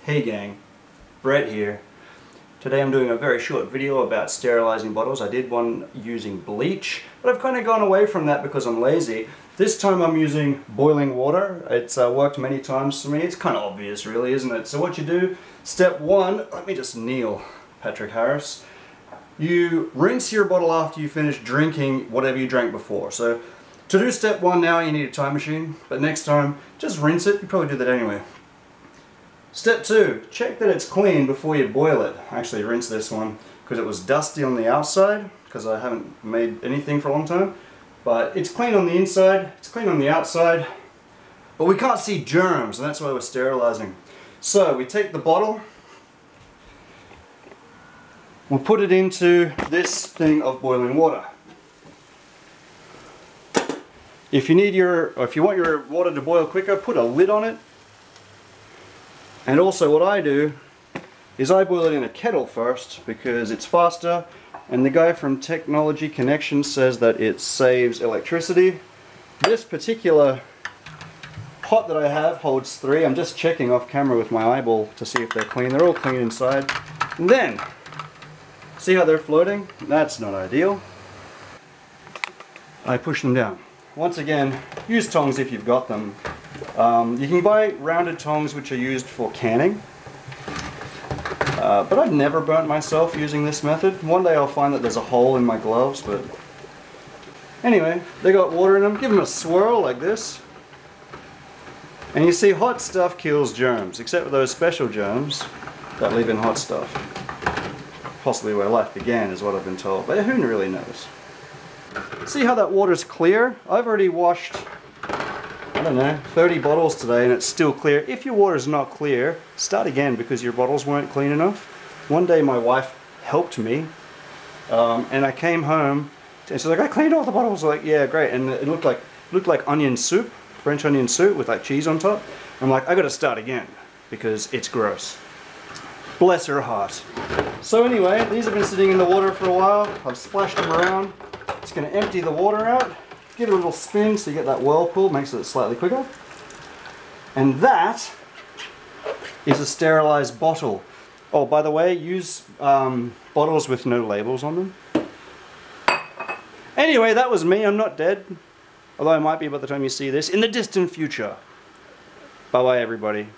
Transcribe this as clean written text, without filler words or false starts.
Hey gang, Brett here. Today I'm doing a very short video about sterilizing bottles. I did one using bleach, but I've kind of gone away from that because I'm lazy. This time I'm using boiling water. It's worked many times for me. It's kind of obvious really, isn't it? So what you do, step one, let me just kneel, Patrick Harris. You rinse your bottle after you finish drinking whatever you drank before. So to do step one now you need a time machine, but next time just rinse it. You probably do that anyway. Step two, check that it's clean before you boil it. Actually rinse this one because it was dusty on the outside because I haven't made anything for a long time. But it's clean on the inside, it's clean on the outside, but we can't see germs and that's why we're sterilizing. So we take the bottle, we'll put it into this thing of boiling water. If you want your water to boil quicker, put a lid on it. And also what I do is I boil it in a kettle first because it's faster, and the guy from Technology Connections says that it saves electricity. This particular pot that I have holds 3. I'm just checking off camera with my eyeball to see if they're clean. They're all clean inside. And then, see how they're floating? That's not ideal. I push them down. Once again, use tongs if you've got them. You can buy rounded tongs which are used for canning, but I've never burnt myself using this method. One day I'll find that there's a hole in my gloves, but anyway, they got water in them. Give them a swirl like this, and you see hot stuff kills germs, except for those special germs that live in hot stuff. Possibly where life began is what I've been told, but who really knows. See how that water's clear? I've already washed, I don't know, 30 bottles today and it's still clear. If your water's not clear, start again because your bottles weren't clean enough. One day my wife helped me and I came home and she's like, I cleaned all the bottles. I was like, yeah, great. And it looked like onion soup, French onion soup with like cheese on top. I'm like, I gotta start again because it's gross. Bless her heart. So anyway, these have been sitting in the water for a while. I've splashed them around. Just going to empty the water out, give it a little spin so you get that whirlpool, makes it slightly quicker. And that is a sterilized bottle. Oh, by the way, use bottles with no labels on them. Anyway, that was me. I'm not dead. Although I might be by the time you see this in the distant future. Bye-bye, everybody.